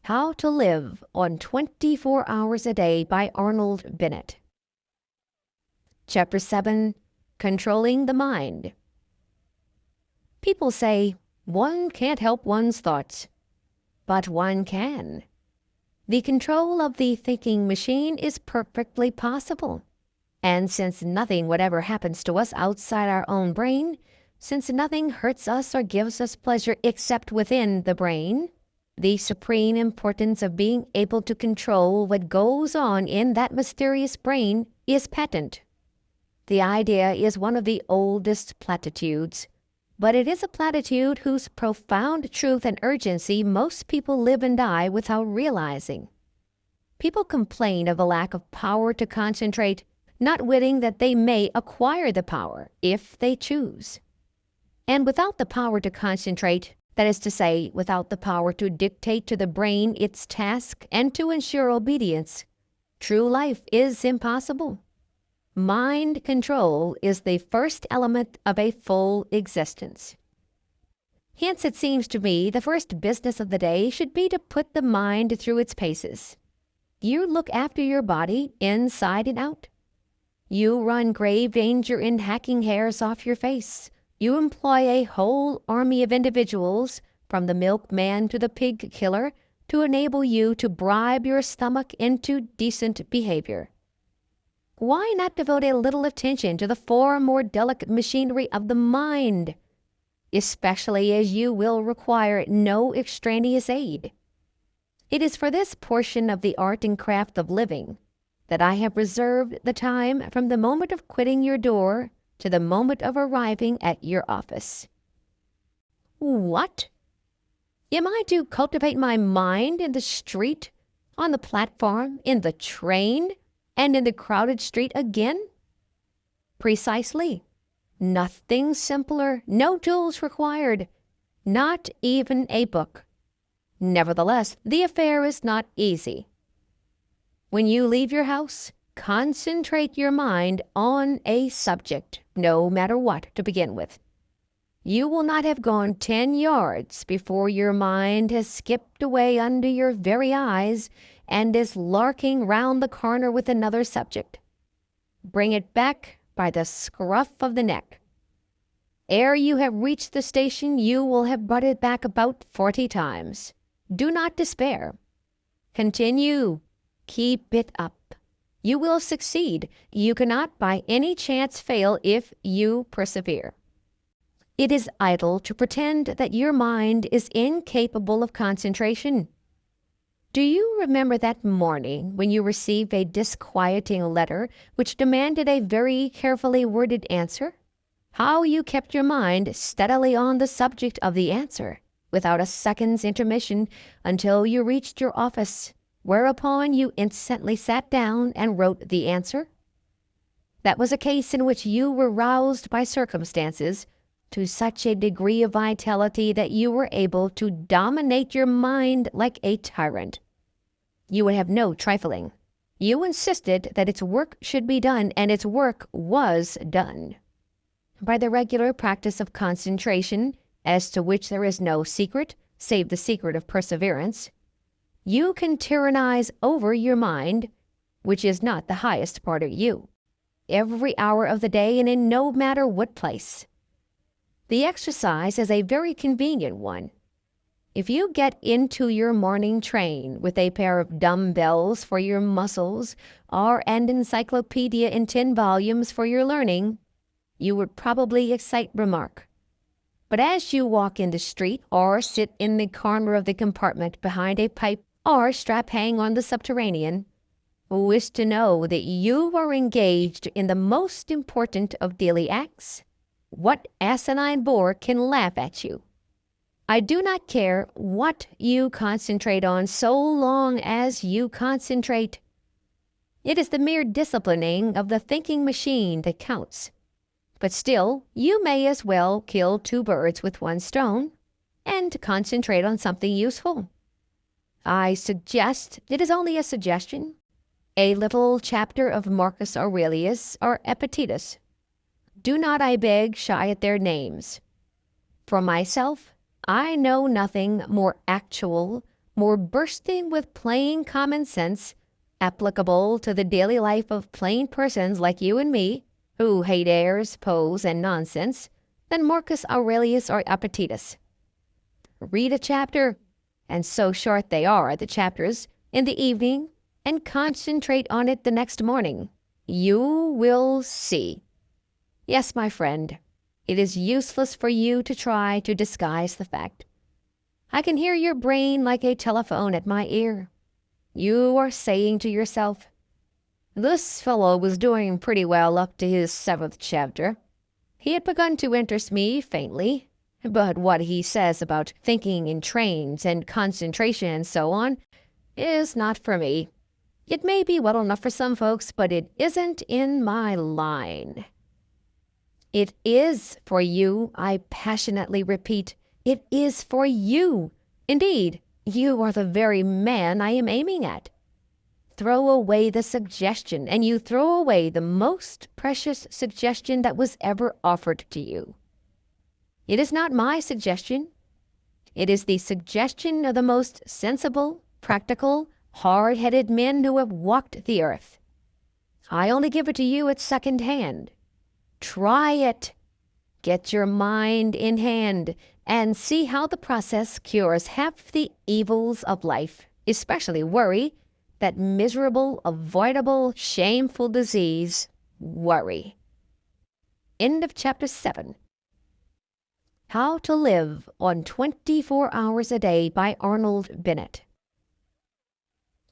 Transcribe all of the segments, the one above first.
How to Live on 24 Hours a Day by Arnold Bennett. Chapter 7, Controlling the Mind. People say, one can't help one's thoughts, but one can. The control of the thinking machine is perfectly possible. And since nothing whatever happens to us outside our own brain, since nothing hurts us or gives us pleasure except within the brain, the supreme importance of being able to control what goes on in that mysterious brain is patent. The idea is one of the oldest platitudes, but it is a platitude whose profound truth and urgency most people live and die without realizing. People complain of a lack of power to concentrate, not witting that they may acquire the power if they choose. And without the power to concentrate, that is to say, without the power to dictate to the brain its task and to ensure obedience, true life is impossible. Mind control is the first element of a full existence. Hence, it seems to me the first business of the day should be to put the mind through its paces. You look after your body inside and out. You run grave danger in hacking hairs off your face. You employ a whole army of individuals, from the milkman to the pig killer, to enable you to bribe your stomach into decent behavior. Why not devote a little attention to the far more delicate machinery of the mind, especially as you will require no extraneous aid? It is for this portion of the art and craft of living that I have reserved the time from the moment of quitting your door to the moment of arriving at your office. What? Am I to cultivate my mind in the street, on the platform, in the train, and in the crowded street again? Precisely. Nothing simpler, no tools required, not even a book. Nevertheless, the affair is not easy. When you leave your house, concentrate your mind on a subject, no matter what, to begin with. You will not have gone 10 yards before your mind has skipped away under your very eyes and is larking round the corner with another subject. Bring it back by the scruff of the neck. Ere you have reached the station, you will have brought it back about 40 times. Do not despair. Continue. Keep it up. You will succeed. You cannot by any chance fail if you persevere. It is idle to pretend that your mind is incapable of concentration. Do you remember that morning when you received a disquieting letter which demanded a very carefully worded answer? How you kept your mind steadily on the subject of the answer, without a second's intermission, until you reached your office, whereupon you instantly sat down and wrote the answer? That was a case in which you were roused by circumstances to such a degree of vitality that you were able to dominate your mind like a tyrant. You would have no trifling. You insisted that its work should be done, and its work was done. By the regular practice of concentration, as to which there is no secret, save the secret of perseverance, you can tyrannize over your mind, which is not the highest part of you, every hour of the day and in no matter what place. The exercise is a very convenient one. If you get into your morning train with a pair of dumbbells for your muscles or an encyclopedia in 10 volumes for your learning, you would probably excite remark. But as you walk in the street or sit in the corner of the compartment behind a pipe or strap hang on the subterranean, who is to know that you are engaged in the most important of daily acts? What asinine bore can laugh at you? I do not care what you concentrate on so long as you concentrate. It is the mere disciplining of the thinking machine that counts. But still, you may as well kill 2 birds with 1 stone and concentrate on something useful. I suggest, it is only a suggestion, a little chapter of Marcus Aurelius or Epictetus. Do not, I beg, shy at their names. For myself, I know nothing more actual, more bursting with plain common sense, applicable to the daily life of plain persons like you and me, who hate airs, pose, and nonsense, than Marcus Aurelius or Epictetus. Read a chapter, and so short they are, the chapters, in the evening, and concentrate on it the next morning. You will see. Yes, my friend, it is useless for you to try to disguise the fact. I can hear your brain like a telephone at my ear. You are saying to yourself, "This fellow was doing pretty well up to his 7th chapter. He had begun to interest me faintly, but what he says about thinking in trains and concentration and so on is not for me. It may be well enough for some folks, but it isn't in my line." It is for you, I passionately repeat. It is for you. Indeed, you are the very man I am aiming at. Throw away the suggestion, and you throw away the most precious suggestion that was ever offered to you. It is not my suggestion. It is the suggestion of the most sensible, practical, hard-headed men who have walked the earth. I only give it to you at second hand. Try it. Get your mind in hand and see how the process cures half the evils of life, especially worry, that miserable, avoidable, shameful disease, worry. End of chapter 7. How to Live on 24 Hours a Day by Arnold Bennett.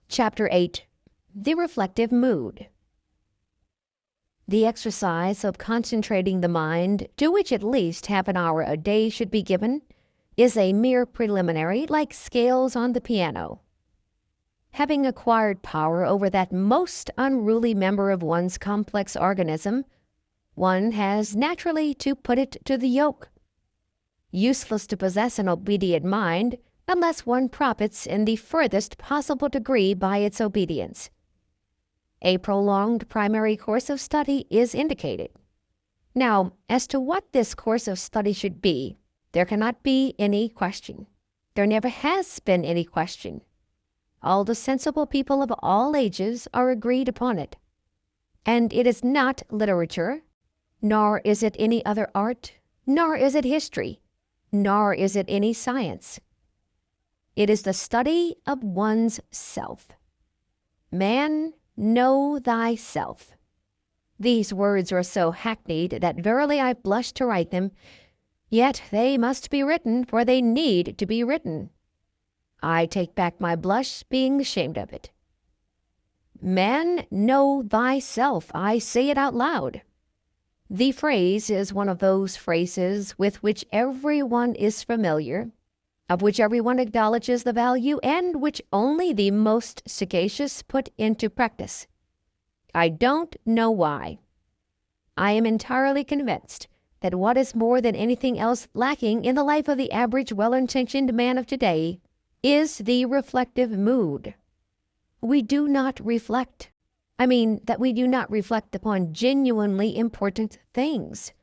Chapter 8. The Reflective Mood. The exercise of concentrating the mind, to which at least half an hour a day should be given, is a mere preliminary, like scales on the piano. Having acquired power over that most unruly member of one's complex organism, one has naturally to put it to the yoke. Useless to possess an obedient mind unless one profits in the furthest possible degree by its obedience. A prolonged primary course of study is indicated. Now, as to what this course of study should be, there cannot be any question. There never has been any question. All the sensible people of all ages are agreed upon it. And it is not literature, nor is it any other art, nor is it history, nor is it any science. It is the study of one's self. Man, know thyself. These words are so hackneyed that verily I blush to write them, yet they must be written, for they need to be written. I take back my blush, being ashamed of it. Man, know thyself. I say it out loud. The phrase is one of those phrases with which everyone is familiar, of which everyone acknowledges the value, and which only the most sagacious put into practice. I don't know why. I am entirely convinced that what is more than anything else lacking in the life of the average well-intentioned man of today is the reflective mood. We do not reflect. I mean that we do not reflect upon genuinely important things,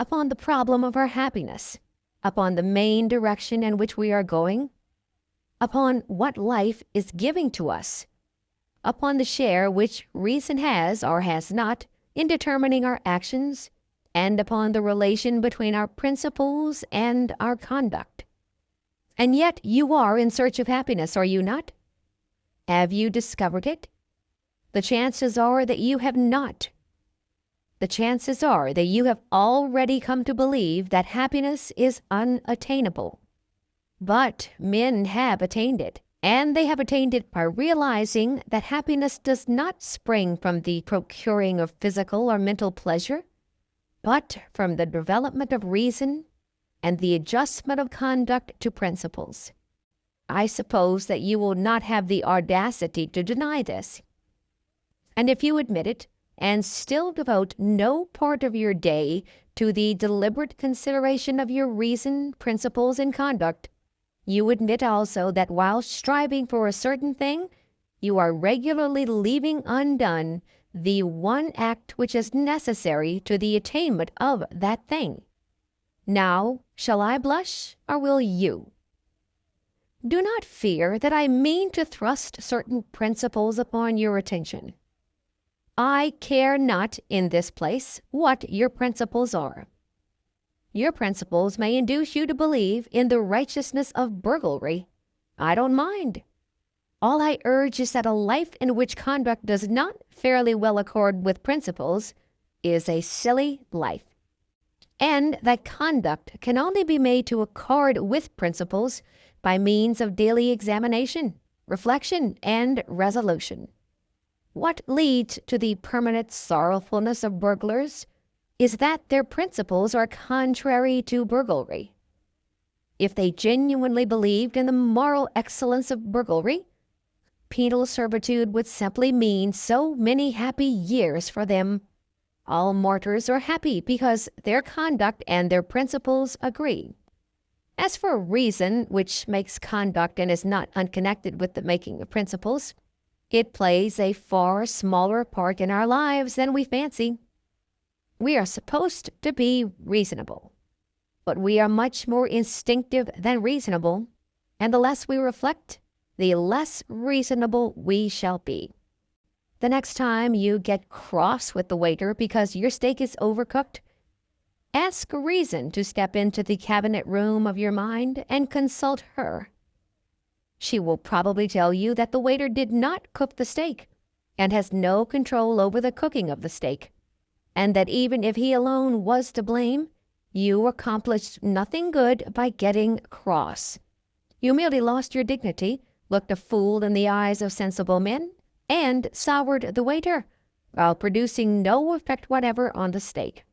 upon the problem of our happiness, upon the main direction in which we are going, upon what life is giving to us, upon the share which reason has or has not in determining our actions, and upon the relation between our principles and our conduct. And yet you are in search of happiness, are you not? Have you discovered it? The chances are that you have not. The chances are that you have already come to believe that happiness is unattainable. But men have attained it, and they have attained it by realizing that happiness does not spring from the procuring of physical or mental pleasure, but from the development of reason and the adjustment of conduct to principles. I suppose that you will not have the audacity to deny this. And if you admit it, and still devote no part of your day to the deliberate consideration of your reason, principles, and conduct, you admit also that while striving for a certain thing, you are regularly leaving undone the one act which is necessary to the attainment of that thing. Now, shall I blush, or will you? Do not fear that I mean to thrust certain principles upon your attention. I care not in this place what your principles are. Your principles may induce you to believe in the righteousness of burglary. I don't mind. All I urge is that a life in which conduct does not fairly well accord with principles is a silly life, and that conduct can only be made to accord with principles by means of daily examination, reflection, and resolution. What leads to the permanent sorrowfulness of burglars is that their principles are contrary to burglary. If they genuinely believed in the moral excellence of burglary, penal servitude would simply mean so many happy years for them. All martyrs are happy because their conduct and their principles agree. As for reason, which makes conduct and is not unconnected with the making of principles, it plays a far smaller part in our lives than we fancy. We are supposed to be reasonable, but we are much more instinctive than reasonable, and the less we reflect, the less reasonable we shall be. The next time you get cross with the waiter because your steak is overcooked, ask reason to step into the cabinet room of your mind and consult her. She will probably tell you that the waiter did not cook the steak and has no control over the cooking of the steak, and that even if he alone was to blame, you accomplished nothing good by getting cross. You merely lost your dignity, looked a fool in the eyes of sensible men, and soured the waiter, while producing no effect whatever on the steak.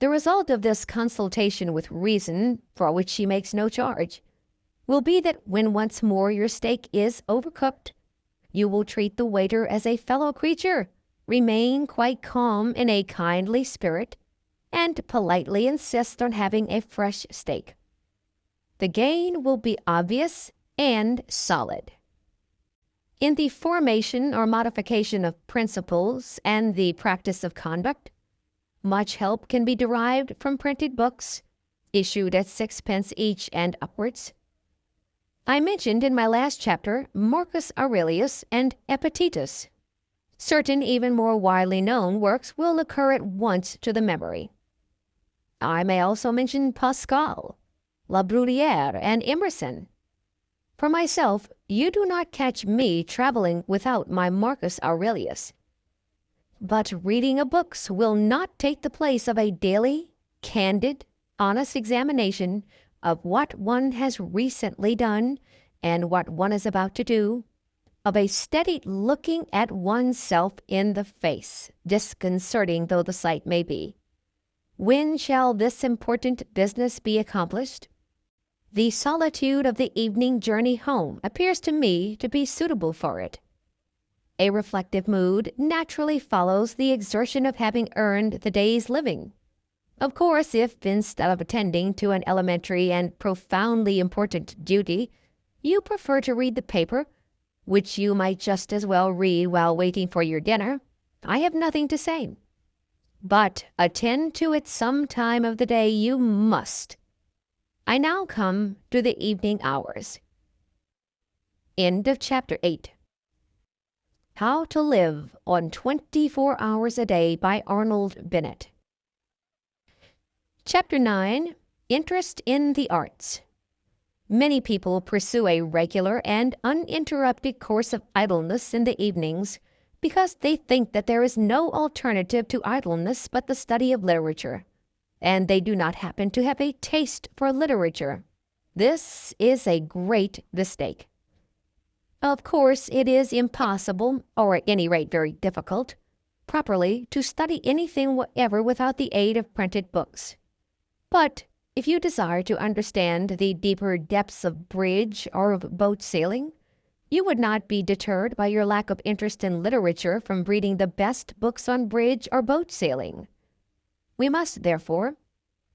The result of this consultation with reason, for which she makes no charge, will be that when once more your steak is overcooked, you will treat the waiter as a fellow creature, remain quite calm in a kindly spirit, and politely insist on having a fresh steak. The gain will be obvious and solid. In the formation or modification of principles and the practice of conduct, much help can be derived from printed books, issued at 6 pence each and upwards. I mentioned in my last chapter Marcus Aurelius and Epictetus. Certain even more widely known works will occur at once to the memory. I may also mention Pascal, La Bruyère, and Emerson. For myself, you do not catch me traveling without my Marcus Aurelius. But reading of books will not take the place of a daily, candid, honest examination of what one has recently done and what one is about to do, of a steady looking at oneself in the face, disconcerting though the sight may be. When shall this important business be accomplished? The solitude of the evening journey home appears to me to be suitable for it. A reflective mood naturally follows the exertion of having earned the day's living. Of course, if instead of attending to an elementary and profoundly important duty, you prefer to read the paper, which you might just as well read while waiting for your dinner, I have nothing to say. But attend to it some time of the day you must. I now come to the evening hours. End of Chapter 8. How to Live on 24 Hours a Day by Arnold Bennett. Chapter 9. Interest in the Arts. Many people pursue a regular and uninterrupted course of idleness in the evenings because they think that there is no alternative to idleness but the study of literature, and they do not happen to have a taste for literature. This is a great mistake. Of course, it is impossible, or at any rate very difficult, properly to study anything whatever without the aid of printed books. But if you desire to understand the deeper depths of bridge or of boat sailing, you would not be deterred by your lack of interest in literature from reading the best books on bridge or boat sailing. We must, therefore,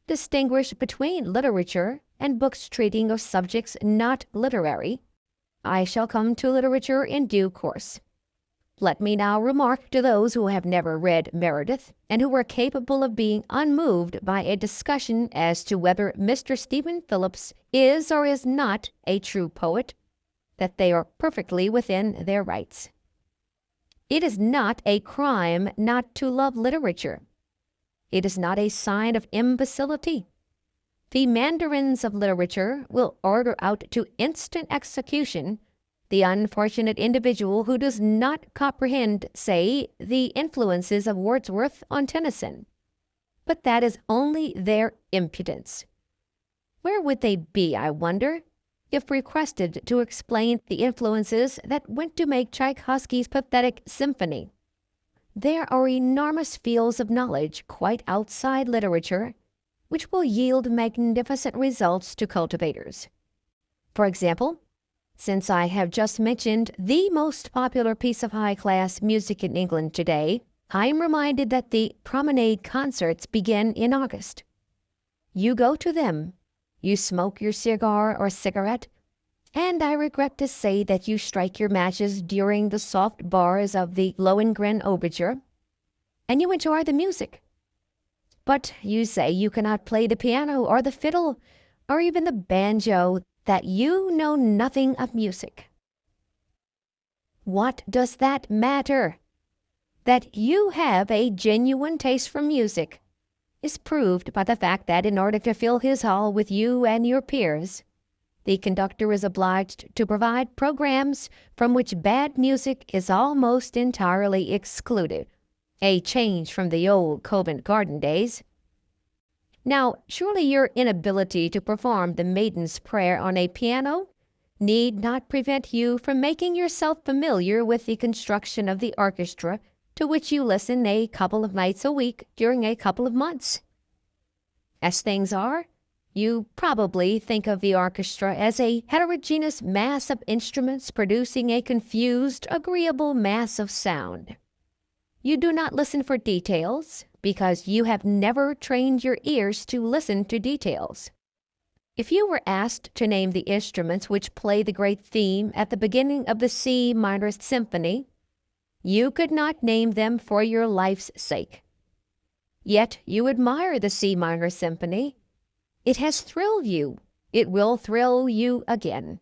distinguish between literature and books treating of subjects not literary. I shall come to literature in due course. Let me now remark to those who have never read Meredith and who are capable of being unmoved by a discussion as to whether Mr. Stephen Phillips is or is not a true poet, that they are perfectly within their rights. It is not a crime not to love literature. It is not a sign of imbecility. The mandarins of literature will order out to instant execution the unfortunate individual who does not comprehend, say, the influences of Wordsworth on Tennyson. But that is only their impudence. Where would they be, I wonder, if requested to explain the influences that went to make Tchaikovsky's pathetic symphony? There are enormous fields of knowledge quite outside literature which will yield magnificent results to cultivators. For example, since I have just mentioned the most popular piece of high-class music in England today, I am reminded that the promenade concerts begin in August. You go to them, you smoke your cigar or cigarette, and I regret to say that you strike your matches during the soft bars of the Lohengrin Overture, and you enjoy the music. But you say you cannot play the piano or the fiddle or even the banjo, that you know nothing of music. What does that matter? That you have a genuine taste for music is proved by the fact that in order to fill his hall with you and your peers, the conductor is obliged to provide programs from which bad music is almost entirely excluded, a change from the old Covent Garden days. Now, surely your inability to perform the Maiden's Prayer on a piano need not prevent you from making yourself familiar with the construction of the orchestra to which you listen a couple of nights a week during a couple of months. As things are, you probably think of the orchestra as a heterogeneous mass of instruments producing a confused, agreeable mass of sound. You do not listen for details, because you have never trained your ears to listen to details. If you were asked to name the instruments which play the great theme at the beginning of the C minor symphony, you could not name them for your life's sake. Yet you admire the C minor symphony. It has thrilled you. It will thrill you again.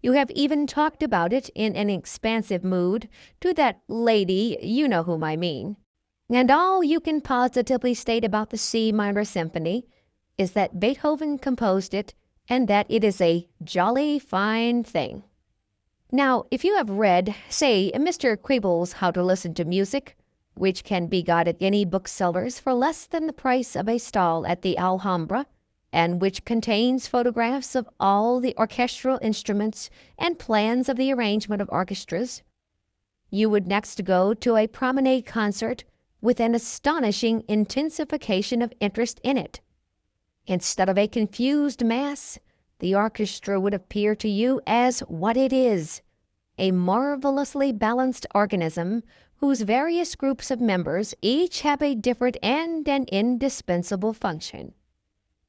You have even talked about it in an expansive mood to that lady, you know whom I mean. And all you can positively state about the C minor symphony is that Beethoven composed it and that it is a jolly fine thing. Now, if you have read, say, Mr. Quible's How to Listen to Music, which can be got at any bookseller's for less than the price of a stall at the Alhambra, and which contains photographs of all the orchestral instruments and plans of the arrangement of orchestras, you would next go to a promenade concert with an astonishing intensification of interest in it. Instead of a confused mass, the orchestra would appear to you as what it is, a marvelously balanced organism whose various groups of members each have a different and an indispensable function.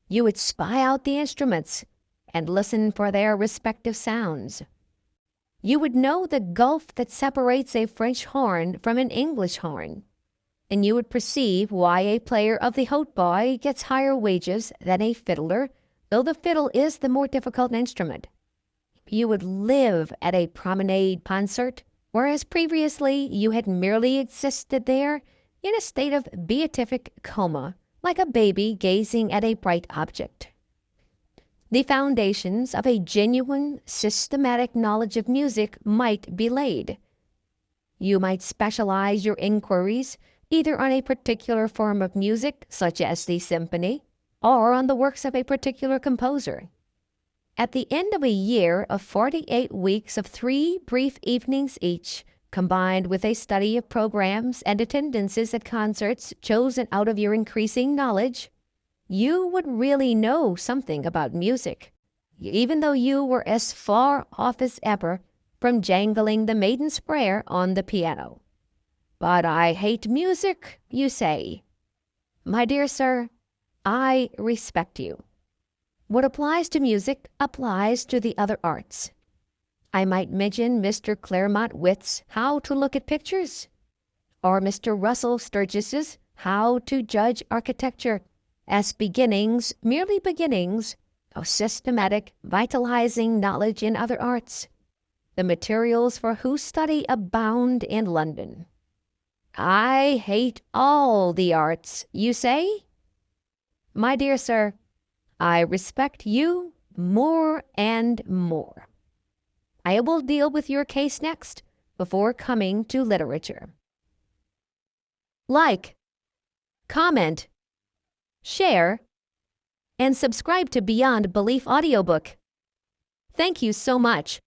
You would spy out the instruments and listen for their respective sounds. You would know the gulf that separates a French horn from an English horn, and you would perceive why a player of the hautboy gets higher wages than a fiddler, though the fiddle is the more difficult instrument. You would live at a promenade concert, whereas previously you had merely existed there in a state of beatific coma, like a baby gazing at a bright object. The foundations of a genuine, systematic knowledge of music might be laid. You might specialize your inquiries either on a particular form of music, such as the symphony, or on the works of a particular composer. At the end of a year of 48 weeks of 3 brief evenings each, combined with a study of programs and attendances at concerts chosen out of your increasing knowledge, you would really know something about music, even though you were as far off as ever from jangling the Maiden's Prayer on the piano. But I hate music, you say. My dear sir, I respect you. What applies to music applies to the other arts. I might mention Mr. Claremont Witt's How to Look at Pictures, or Mr. Russell Sturgis's How to Judge Architecture, as beginnings, merely beginnings, of systematic, vitalizing knowledge in other arts, the materials for whose study abound in London. I hate all the arts, you say? My dear sir, I respect you more and more. I will deal with your case next, before coming to literature. Like, comment, share, and subscribe to Beyond Belief Audiobook. Thank you so much.